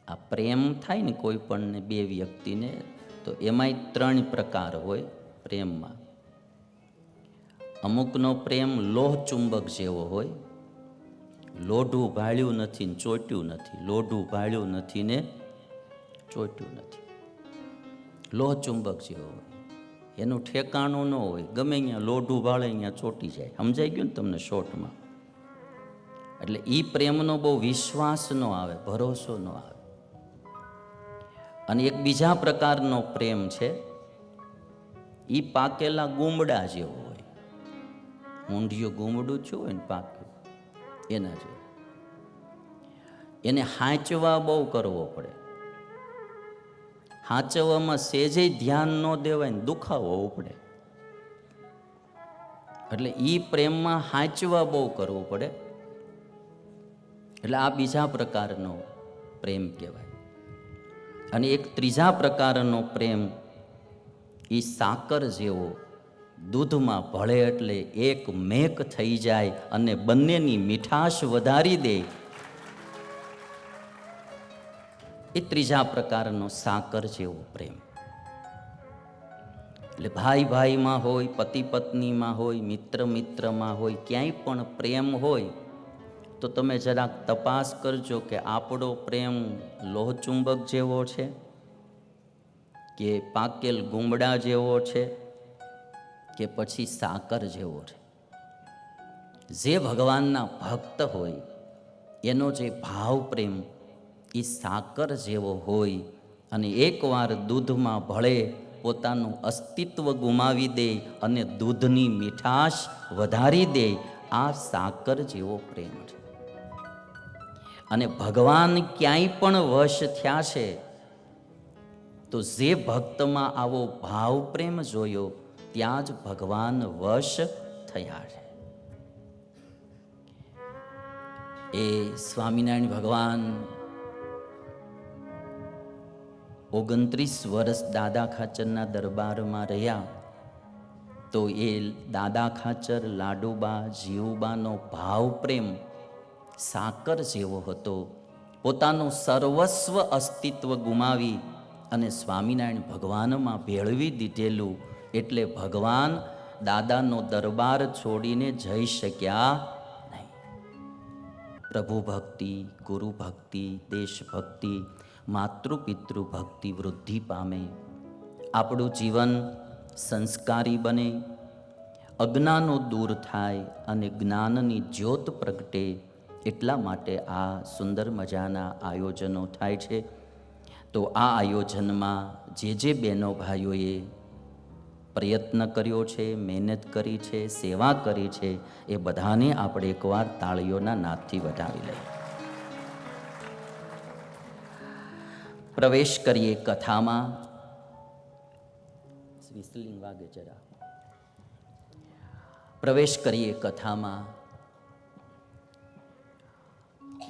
આ પ્રેમ થાય ને કોઈ પણ બે વ્યક્તિને, તો એમાંય 3 પ્રકાર હોય પ્રેમમાં. અમુકનો પ્રેમ લોહ ચુંબક જેવો હોય, લોઢું ભાળ્યું નથી ને ચોટ્યું નથી, લોઢું ભાળ્યું નથી ને ચોટ્યું નથી, લોહ ચુંબક જેવો હોય, એનું ઠેકાણું ન હોય, ગમે અહીંયા લોઢું ભાળે અહીંયા ચોટી જાય. સમજાઈ ગયું ને તમને શોર્ટમાં? એટલે એ પ્રેમનો બહુ વિશ્વાસ ન આવે, ભરોસો ન આવે. અને એક બીજા પ્રકારનો પ્રેમ છે, એ પાકેલા ગુમડા જેવો હોય. ઊંધિયું ગુમડું થયું હોય ને પાક્યું, એના જેવું. એને હાંચવા બહુ કરવો પડે. હાંચવામાં સેજે ધ્યાન ન દેવાય ને દુખાવો પડે. એટલે એ પ્રેમમાં હાંચવા બહુ કરવું પડે. એટલે આ બીજા પ્રકારનો પ્રેમ કહેવાય. અને એક ત્રીજા પ્રકારનો પ્રેમ, એ સાકર જેવો, દૂધમાં ભળે એટલે એક મેક થઈ જાય અને બંનેની મીઠાશ વધારી દે. એ ત્રીજા પ્રકારનો સાકર જેવો પ્રેમ. એટલે ભાઈ ભાઈમાં હોય, પતિ પત્નીમાં હોય, મિત્ર મિત્રમાં હોય, ક્યાંય પણ પ્રેમ હોય તો તમે જરાક તપાસ કરજો કે આપણો પ્રેમ લોહચુંબક જેવો છે કે પાકેલ ગુમડા જેવો છે કે પછી સાકર જેવો છે. જે ભગવાનના ભક્ત હોય એનો જે ભાવ પ્રેમ એ સાકર જેવો હોય, અને એકવાર દૂધમાં ભળે પોતાનું અસ્તિત્વ ગુમાવી દે અને દૂધની મીઠાશ વધારી દે. આ સાકર જેવો પ્રેમ છે. અને ભગવાન ક્યાંય પણ વશ થયા છે તો જે ભક્તમાં આવો ભાવ પ્રેમ જોયો ત્યાં જ ભગવાન વશ થયા છે. એ સ્વામિનારાયણ ભગવાન 29 વર્ષ દાદા ખાચરના દરબારમાં રહ્યા, તો એ દાદા ખાચર, લાડુબા, જીવુબાનો ભાવ પ્રેમ સાકર જેવો હતો. પોતાનું સર્વસ્વ અસ્તિત્વ ગુમાવી અને સ્વામિનારાયણ ભગવાનમાં ભેળવી દીધેલું. એટલે ભગવાન દાદાનો દરબાર છોડીને જઈ શક્યા નહીં. પ્રભુ ભક્તિ, ગુરુ ભક્તિ, દેશભક્તિ, માતૃપિતૃ ભક્તિ વૃદ્ધિ પામે, આપણું જીવન સંસ્કારી બને, અજ્ઞાનો દૂર થાય અને જ્ઞાનની જ્યોત પ્રગટે. એટલા માટે આ સુંદર મજાના આયોજનો થાય છે. તો આ આયોજનમાં જે બહેનો ભાઈઓએ પ્રયત્ન કર્યો છે, મહેનત કરી છે, સેવા કરી છે, એ બધાને આપણે એકવાર તાળીઓના નાદથી વધાવી લઈએ. પ્રવેશ કરીએ કથામાં. વિસલિંગ વાગે જરા. પ્રવેશ કરીએ કથામાં.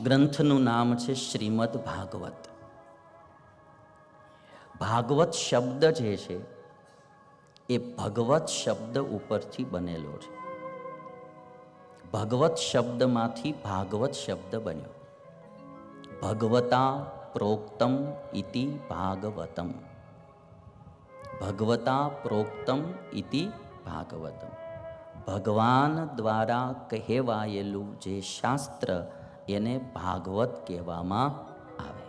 ગ્રંથનું નામ છે શ્રીમદ ભાગવત. ભાગવત શબ્દ જે છે એ ભગવત શબ્દ ઉપરથી બનેલો છે. ભગવત શબ્દમાંથી ભાગવત શબ્દ બન્યો. ભગવતા પ્રોક્તમ ઇતિ ભાગવતમ. ભગવતા પ્રોક્તમ ઇતિ ભાગવતમ. ભગવાન દ્વારા કહેવાયેલું જે શાસ્ત્ર એને ભાગવત કહેવામાં આવે.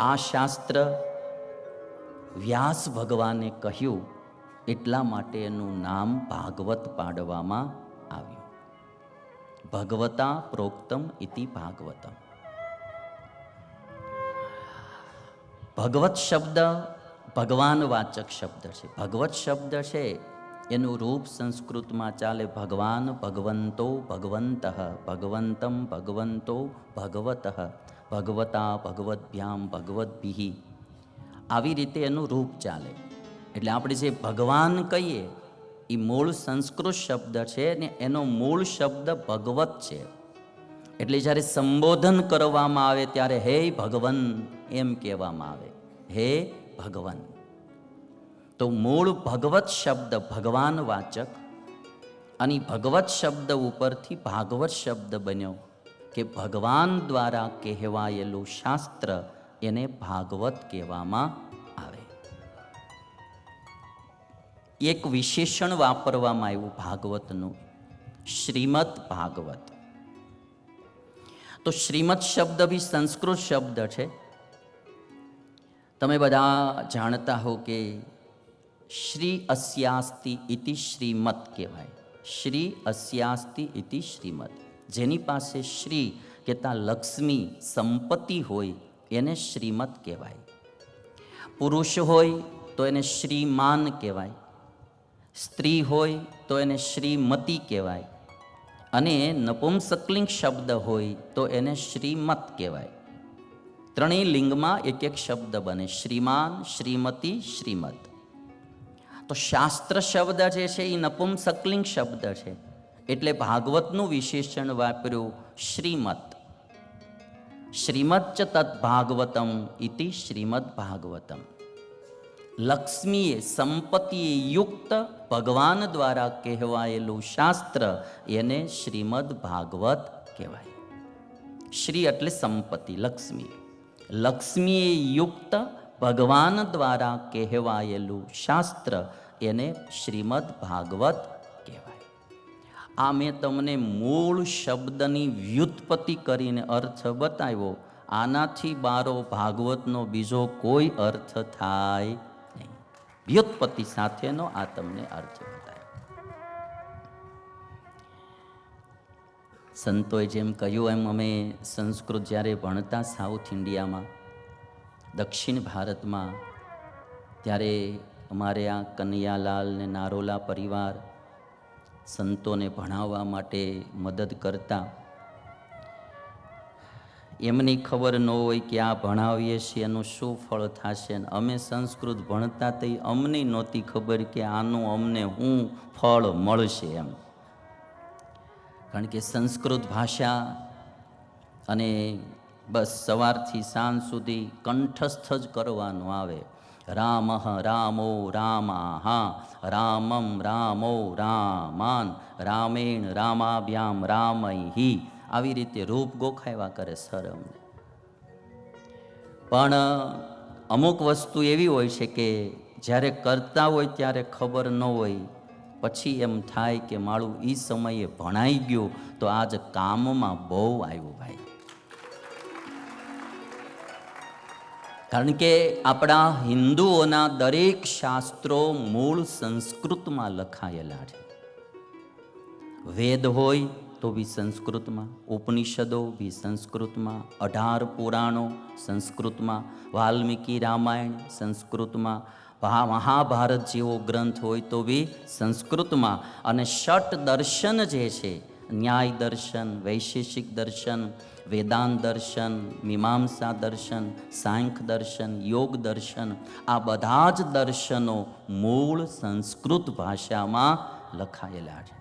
આ શાસ્ત્ર વ્યાસ ભગવાને કહ્યું એટલા માટે એનું નામ ભાગવત પાડવામાં આવ્યું. ભગવતા પ્રોક્તમ ઇતિ ભાગવતમ. ભગવત શબ્દ ભગવાન વાચક શબ્દ છે. ભગવત શબ્દ છે એનું રૂપ સંસ્કૃતમાં ચાલે ભગવાન, ભગવંતો, ભગવંત, ભગવંતમ, ભગવંતો, ભગવત, ભગવતા, ભગવદ્ભ્યામ, ભગવદ્ભિઃ. આવી રીતે એનું રૂપ ચાલે. એટલે આપણે જે ભગવાન કહીએ એ મૂળ સંસ્કૃત શબ્દ છે ને એનો મૂળ શબ્દ ભગવત છે. એટલે જ્યારે સંબોધન કરવામાં આવે ત્યારે હે ભગવન એમ કહેવામાં આવે, હે ભગવન. તો મૂળ ભગવત શબ્દ ભગવાન વાચક, અને ભગવત શબ્દ ઉપરથી ભાગવત શબ્દ બન્યો. કે ભગવાન દ્વારા કહેવાયેલું શાસ્ત્ર એને ભાગવત કહેવામાં આવે. એક વિશેષણ વાપરવામાં આવ્યું ભાગવતનું, શ્રીમદ ભાગવત. તો શ્રીમદ શબ્દ બી સંસ્કૃત શબ્દ છે. તમે બધા જાણતા હો કે શ્રી અસ્યાસ્તિ ઇતિ શ્રીમદ કહેવાય. શ્રી અસ્યાસ્તિ ઇતિ શ્રીમદ. જેની પાસે શ્રી કહેતા લક્ષ્મી સંપત્તિ હોય એને શ્રીમદ કહેવાય. પુરુષ હોય તો એને શ્રીમાન કહેવાય, સ્ત્રી હોય તો એને શ્રીમતી કહેવાય, અને નપુંસકલિંગ શબ્દ હોય તો એને શ્રીમત કહેવાય. ત્રણેય લિંગમાં એક એક શબ્દ બને, શ્રીમાન, શ્રીમતી, શ્રીમત. તો શાસ્ત્ર શબ્દ જે છે એ નપુંસકલિંગ શબ્દ છે, એટલે ભાગવતનું વિશેષણ વાપર્યું શ્રીમત. શ્રીમદ ચ તત્ ભાગવતમ ઇતિ શ્રીમદ ભાગવતમ. લક્ષ્મીએ સંપત્તિએ યુક્ત ભગવાન દ્વારા કહેવાયેલું શાસ્ત્ર એને શ્રીમદ ભાગવત કહેવાય. શ્રી એટલે સંપત્તિ, લક્ષ્મી. લક્ષ્મીએ યુક્ત ભગવાન દ્વારા કહેવાયેલું શાસ્ત્ર એને શ્રીમદ ભાગવત કહેવાય. આ મેં તમને મૂળ શબ્દની વ્યુત્પત્તિ કરીને અર્થ બતાવ્યો. આનાથી બારો ભાગવતનો બીજો કોઈ અર્થ થાય નહીં. વ્યુત્પત્તિ સાથેનો આ તમને અર્થ બતાવ્યો. સંતોએ જેમ કહ્યું એમ અમે સંસ્કૃત જ્યારે ભણતા સાઉથ ઇન્ડિયામાં, દક્ષિણ ભારતમાં, ત્યારે અમારે આ કનૈયાલાલ ને નારોલા પરિવાર સંતોને ભણાવવા માટે મદદ કરતા. એમની ખબર ન હોય કે આ ભણાવીએ છીએ એનું શું ફળ થશે. અમે સંસ્કૃત ભણતા તો અમને નહોતી ખબર કે આનું અમને શું ફળ મળશે એમ. કારણ કે સંસ્કૃત ભાષા અને બસ સવારથી સાંજ સુધી કંઠસ્થ જ કરવાનું આવે. રામ રામો રામા રામમ રામો રામાન રામેણ રામાભ્યામ રામૈ. આવી રીતે રૂપ ગોખાવ્યા કરે સર અમને. પણ અમુક વસ્તુ એવી હોય છે કે જ્યારે કરતા હોય ત્યારે ખબર ન હોય, પછી એમ થાય કે મારું એ સમયે ભણાઈ ગયું તો આજ કામમાં બહુ આવ્યું ભાઈ. કારણ કે આપણા હિન્દુઓના દરેક શાસ્ત્રો મૂળ સંસ્કૃતમાં લખાયેલા છે. વેદ હોય તો બી સંસ્કૃતમાં, ઉપનિષદો બી સંસ્કૃતમાં, 18 પુરાણો સંસ્કૃતમાં, વાલ્મીકી રામાયણ સંસ્કૃતમાં, મહાભારત જેવો ગ્રંથ હોય તો બી સંસ્કૃતમાં. અને ષટ દર્શન જે છે, ન્યાય દર્શન, વૈશેષિક દર્શન, વેદાંત દર્શન, મીમાંસા દર્શન, સાંખ્ય દર્શન, યોગ દર્શન, આ બધા જ દર્શનો મૂળ સંસ્કૃત ભાષામાં લખાયેલા છે.